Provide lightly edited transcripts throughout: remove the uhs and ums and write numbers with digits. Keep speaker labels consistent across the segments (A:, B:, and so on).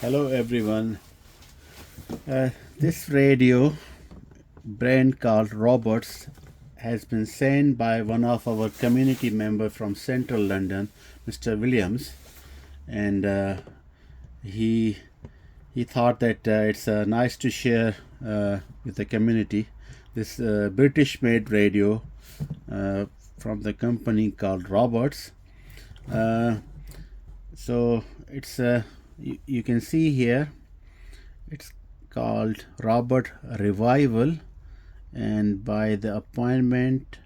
A: Hello everyone. This radio brand called Roberts has been sent by one of our community member from Central London, Mr. Williams, and he he thought that it's nice to share with the community this British-made radio from the company called Roberts. Uh, so it's you can see here it's called Robert Revival, and by the appointment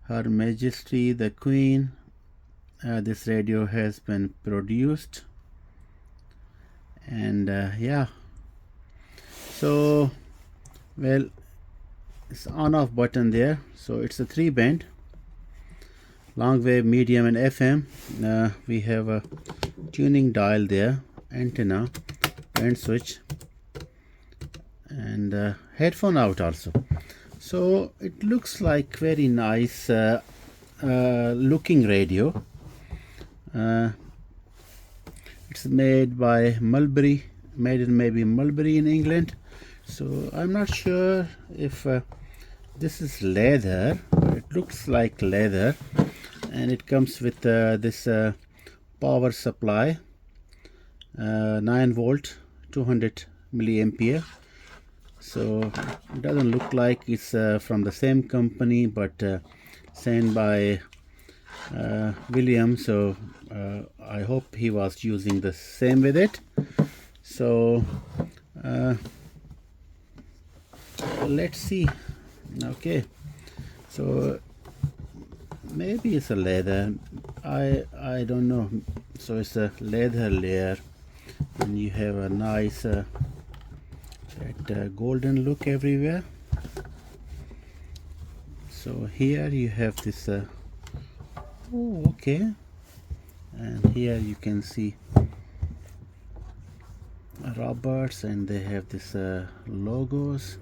A: Her Majesty the Queen, this radio has been produced. And yeah, so well, it's on off button there. So it's a 3-band long wave, medium and FM. We have a tuning dial there, antenna, band switch, and headphone out also. So it looks like very nice looking radio. It's made by Mulberry, made in maybe Mulberry in England. So I'm not sure if this is leather, but it looks like leather, and it comes with this power supply, 9 volt, 200 milliampere. So it doesn't look like it's from the same company, but sent by William. So I hope he was using the same with it. So let's see. Okay, so maybe it's a leather. I don't know. So it's a leather layer, and you have a nice golden look everywhere. So here you have this oh, okay, and here you can see Roberts, and they have this logos,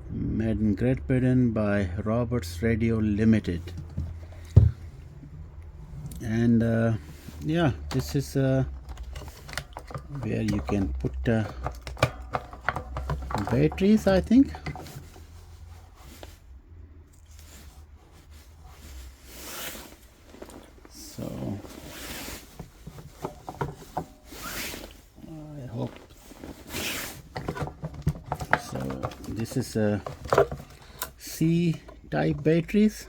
A: made in Great Britain by Roberts Radio Limited. And yeah, this is where you can put batteries, I think. So I hope so. This is a C type batteries,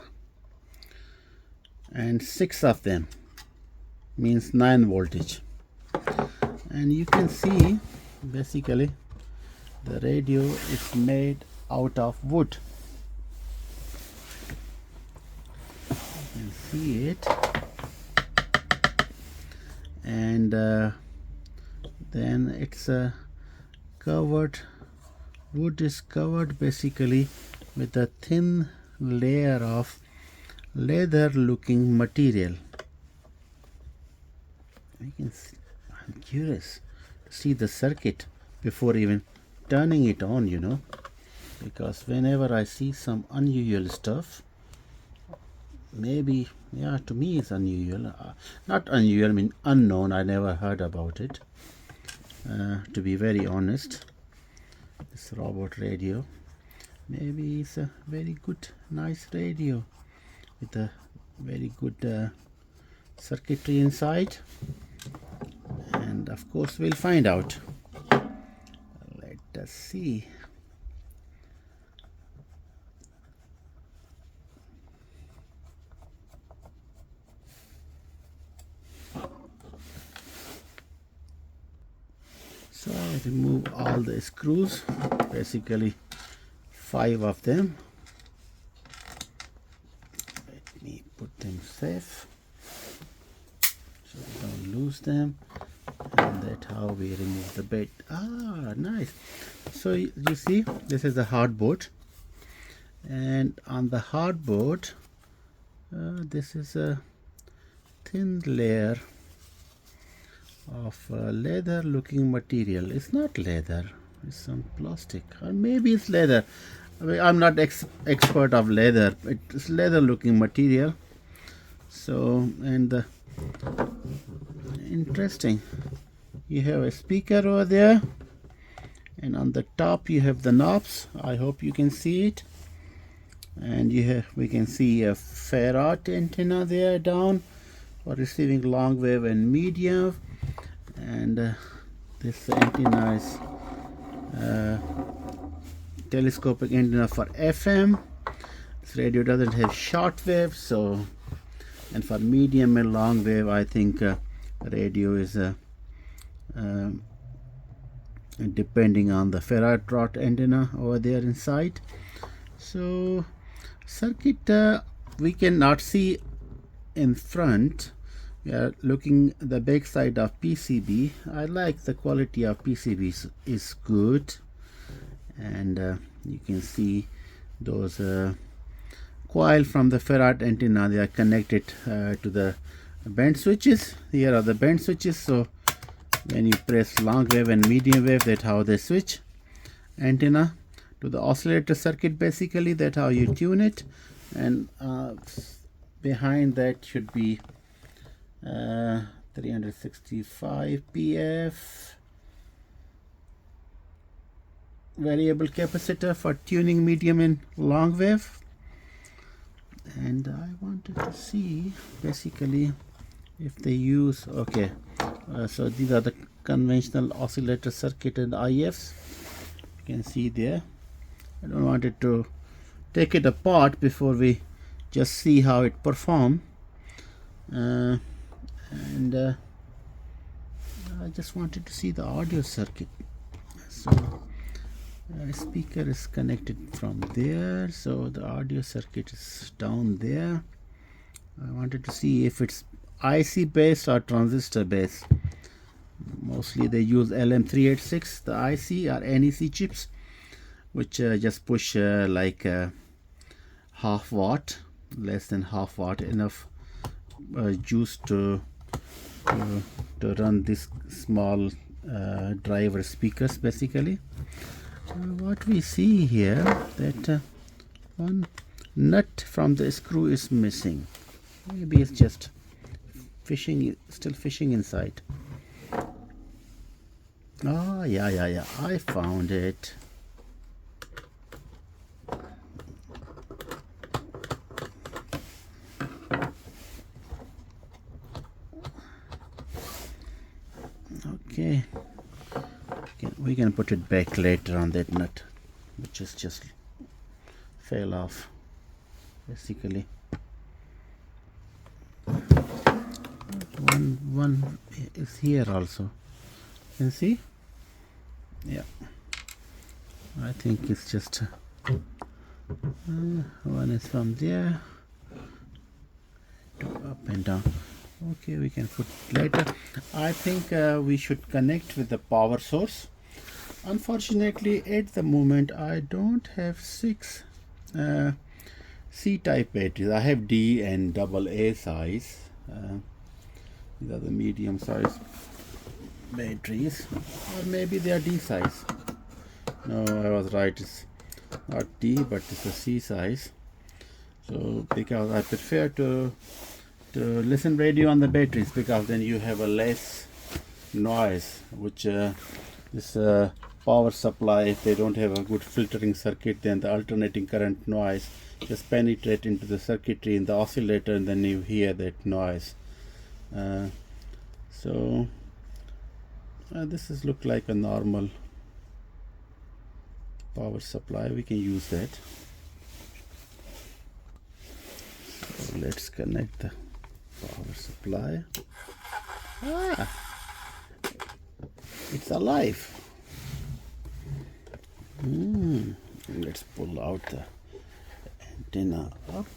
A: and 6 of them means 9 voltage. And you can see basically the radio is made out of wood. You can see it, and then it's covered, wood is covered basically with a thin layer of leather looking material. You can see, I'm curious to see the circuit before even turning it on, you know, because whenever I see some unusual stuff, maybe, yeah, to me it's unusual, not unusual, I mean unknown, I never heard about it, to be very honest. This robot radio, maybe it's a very good, nice radio with a very good circuitry inside, and of course we'll find out. Let us see. So I remove all the screws, basically 5 of them. Let me put them safe so we don't lose them, and that's how we remove the bed. Ah, nice. So you see, this is the hardboard, and on the hardboard this is a thin layer of leather looking material. It's not leather, it's some plastic, or maybe it's leather. I mean, I'm not expert of leather. It's leather looking material. So, and interesting. you have a speaker over there, and on the top you have the knobs. I hope you can see it. And we can see a ferrite antenna there down for receiving long wave and medium, and this antenna is telescopic antenna for FM. This radio doesn't have short wave, so, and for medium and long wave I think radio is depending on the ferrite rod antenna over there inside. So circuit we cannot see in front. We are looking the back side of PCB. I like the quality of PCB is good, and you can see those coil from the ferrite antenna. They are connected to the band switches. Here are the band switches, so when you press long wave and medium wave, that's how they switch antenna to the oscillator circuit. Basically that's how you tune it. And behind that should be 365 PF variable capacitor for tuning medium and long wave. And I wanted to see basically if they use, okay, so these are the conventional oscillator circuit and IFs. You can see there. I don't want it to take it apart before we just see how it performs. And I just wanted to see the audio circuit. So speaker is connected from there, so the audio circuit is down there. I wanted to see if it's IC based or transistor based. Mostly they use LM386, the IC or NEC chips, which just push like half watt, less than half watt, enough juice to run this small driver speakers. Basically what we see here, that one nut from the screw is missing. Maybe it's just still fishing inside. Oh yeah, I found it. Okay, we can put it back later on that nut, which is just fell off basically. One is here also, you can see. Yeah, I think it's just one is from there to up and down. Okay, we can put later. I think we should connect with the power source. Unfortunately at the moment I don't have 6 C-type batteries. I have D and AA size. These are the medium size batteries, or maybe they are D size. No, I was right, it's not D but it's a C size. So because I prefer to listen radio on the batteries, because then you have a less noise, which this power supply, if they don't have a good filtering circuit, then the alternating current noise just penetrate into the circuitry in the oscillator, and then you hear that noise. So this is look like a normal power supply. We can use that. So let's connect the power supply. It's alive. Let's pull out the antenna up.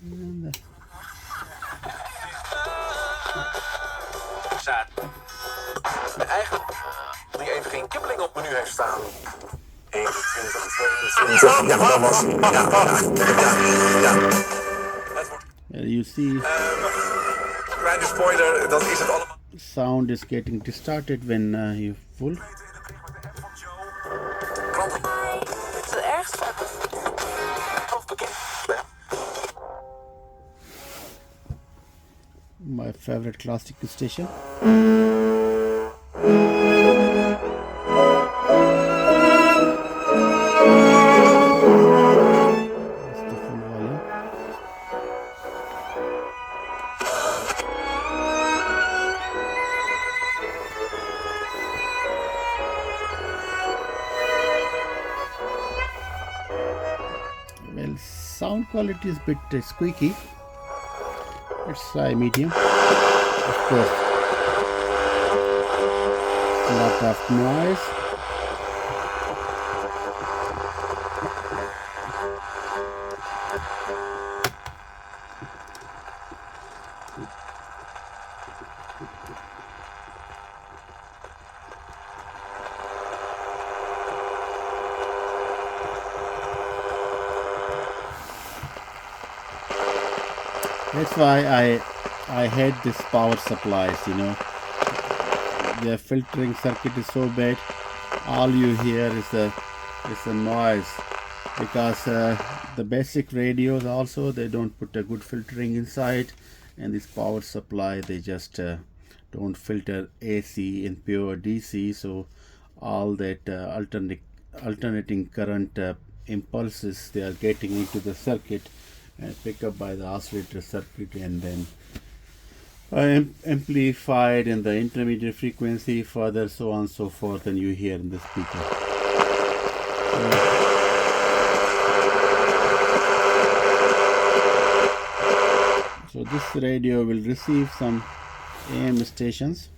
A: And
B: eigenlijk die even geen kibbeling op menu heeft staan. 21, 22, ja, dat was.
A: you see,
B: kleine spoiler, dat is het allemaal.
A: Sound is getting distorted when you pull.
B: Het ergste.
A: My favorite classic station. sound quality is a bit squeaky. Let's try medium. Of course, a lot of noise. That's why I hate this power supplies, you know. The filtering circuit is so bad. All you hear is the noise, because the basic radios also, they don't put a good filtering inside, and this power supply, they just don't filter AC in pure DC, so all that alternating current impulses, they are getting into the circuit and picked up by the oscillator circuit, and then amplified in the intermediate frequency, further so on and so forth, and you hear in the speaker. So this radio will receive some AM stations,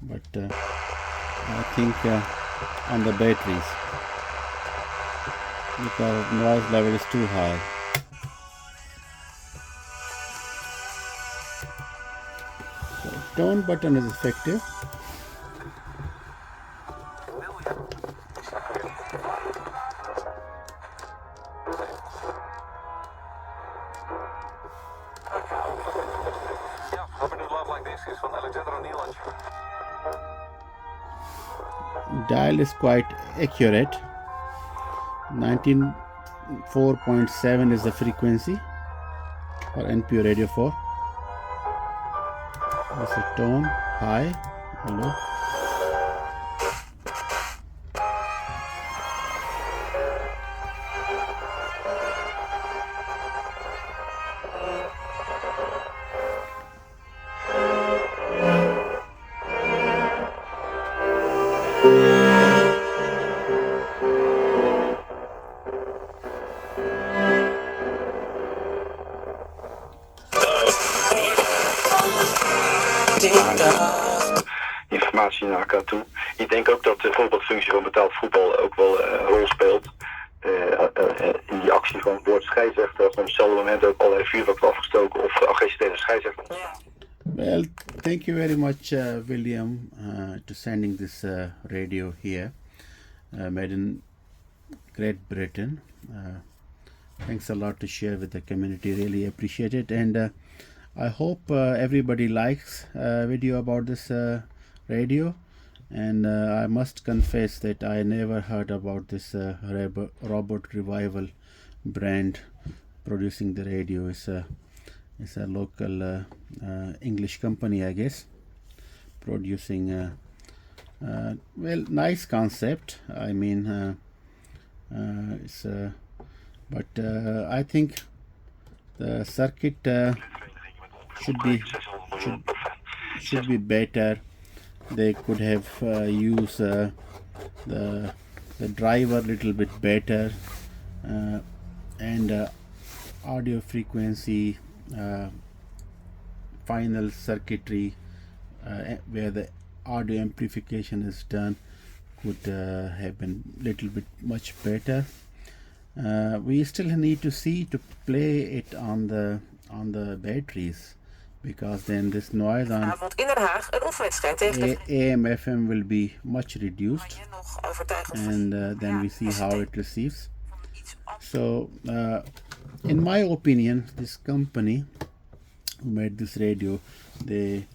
A: but I think on the batteries, because noise level is too high. So tone button is effective.
B: Ja, Hopping to Love Like This is van Alexander O'Neill.
A: Dial is quite accurate. 19.4.7 is the frequency for NPO Radio 4. That's the tone, high, hello.
C: Informatie naar elkaar toe. Ik denk ook dat de voorbeeldfunctie van betaald voetbal ook wel een rol speelt. In die actie van het woord scheidsrechter, dat op hetzelfde moment ook allerlei vuurwerk wordt afgestoken of agressie tegen de scheidsrechter.
A: Well, thank you very much, William, to sending this radio here, made in Great Britain. Thanks a lot to share with the community. Really appreciate it, and I hope everybody likes video about this radio. And I must confess that I never heard about this Robot Revival brand producing the radio. It's a local English company, I guess, producing well, nice concept. I mean, but I think the circuit should be better. They could have used the driver a little bit better, and audio frequency, final circuitry, where the audio amplification is done, could have been little bit much better. We still need to see to play it on the batteries, because then this noise on
D: Vanavond in Den Haag een oefenwedstrijd tegen de
A: AM FM will be much reduced,
D: nog overtuigend
A: and then we see how it receives. So in my opinion, this company who made this radio, they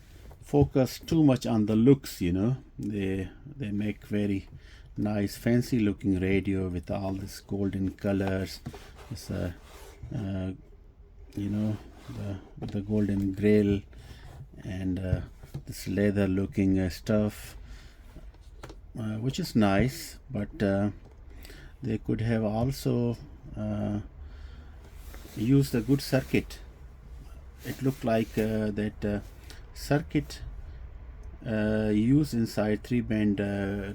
A: focus too much on the looks, you know. They make very nice fancy looking radio with all these golden colors, this you know, the golden grill, and this leather looking stuff, which is nice, but they could have also used a good circuit. It looked like that circuit used inside 3-band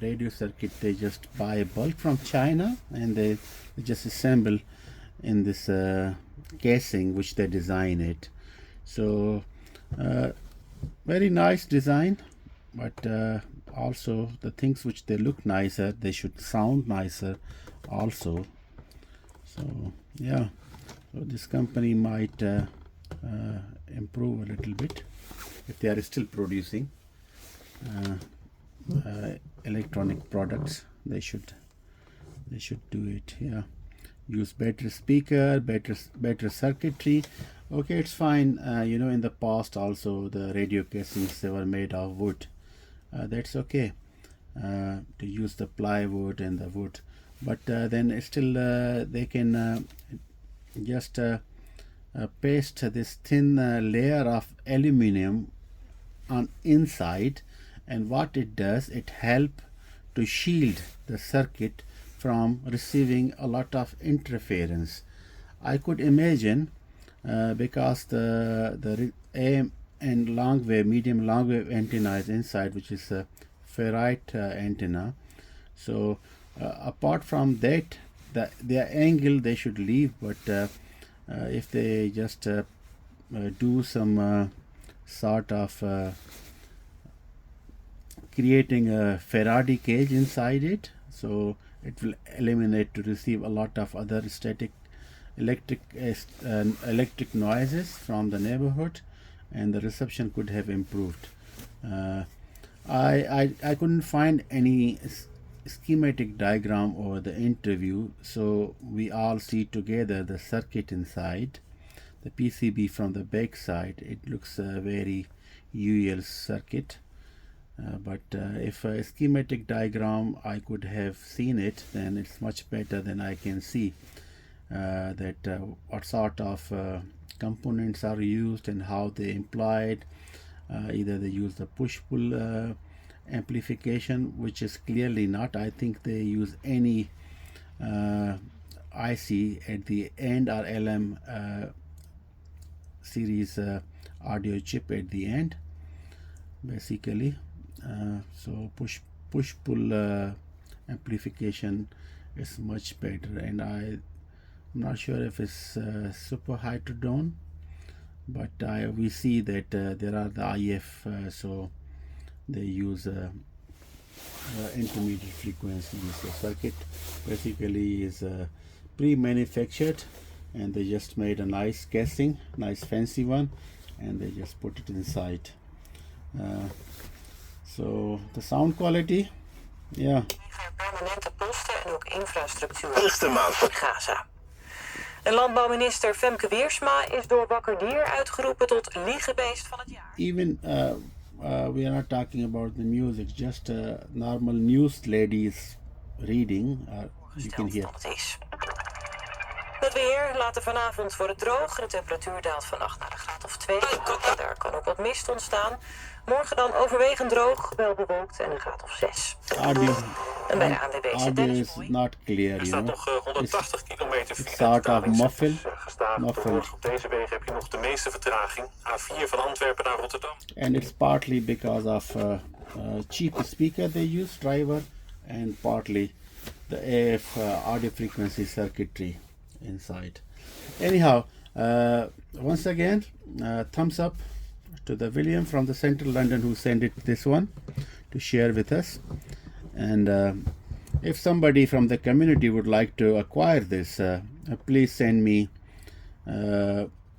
A: radio circuit, they just buy bulk from China, and they just assemble in this casing which they design it. So very nice design, but also the things which they look nicer, they should sound nicer also. So yeah, so this company might improve a little bit if they are still producing electronic products. They should do it. Yeah, use better speaker, better circuitry. Okay, it's fine. You know, in the past also the radio casings, they were made of wood. That's okay to use the plywood and the wood, but then it's still they can just paste this thin layer of aluminum on inside, and what it does, it help to shield the circuit from receiving a lot of interference. I could imagine because the AM and long wave, medium long wave antenna is inside, which is a ferrite antenna. So apart from that, their angle they should leave, but if they just do some sort of creating a Faraday cage inside it, so it will eliminate to receive a lot of other static electric noises from the neighborhood, and the reception could have improved. I couldn't find any schematic diagram or the interview, so we all see together the circuit inside. The PCB from the back side, it looks a very UL circuit, but if a schematic diagram I could have seen it, then it's much better. Than I can see that what sort of components are used and how they employed. Either they use the push-pull amplification, which is clearly not. I think they use any IC at the end, or LM series audio chip at the end, basically. So push-pull amplification is much better, and I'm not sure if it's super heterodome, but we see that there are the IF, so they use intermediate frequencies. The circuit basically is pre-manufactured, and they just made a nice casing, nice fancy one, and they just put it inside. So the sound quality, yeah.
D: Permanente posten en ook infrastructuur
B: Eerste maand
D: in Gaza. En landbouwminister Femke Wiersma is door Wakker Dier uitgeroepen tot liegebeest van het jaar.
A: Even we are not talking about the music, just normal news ladies reading. You can hear.
D: Dan het is. Het weer, later vanavond wordt het droog. De temperatuur daalt vannacht naar een graad of 2. Daar kan ook wat mist ontstaan. Morgen dan overwegend droog, wel bewolkt en een graad of 6.
A: Audio
D: En bij de ANWB zit
A: is
D: Dennis Mooi.
A: not clear,
B: Er
A: you
B: staat
A: know.
B: nog 180 kilometer
A: It's
B: file.
A: sort of muffled.
B: Gestadig. Op deze wegen heb je nog de meeste vertraging. A4 van Antwerpen naar Rotterdam.
A: And it's partly because of cheap speaker they use, driver, and partly the AF audio frequency circuitry inside. Anyhow, once again, thumbs up to the William from the Central London who sent it this one to share with us. And if somebody from the community would like to acquire this, please send me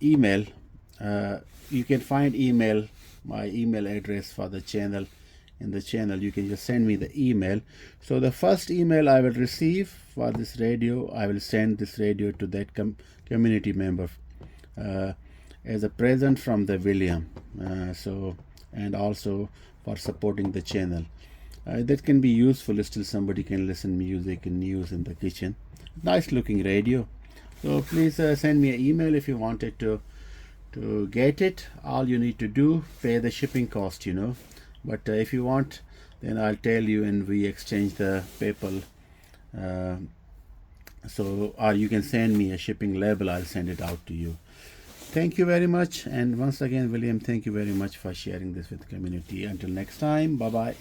A: email. You can find my email address for the channel in the channel. You can just send me the email. So the first email I will receive for this radio, I will send this radio to that community member as a present from the William. So, and also for supporting the channel. That can be useful. Still somebody can listen music and news in the kitchen. Nice looking radio. So please send me an email if you wanted to get it. All you need to do, pay the shipping cost, you know. But if you want, then I'll tell you and we exchange the PayPal. So, or you can send me a shipping label. I'll send it out to you. Thank you very much. And once again, William, thank you very much for sharing this with the community. Until next time, bye-bye.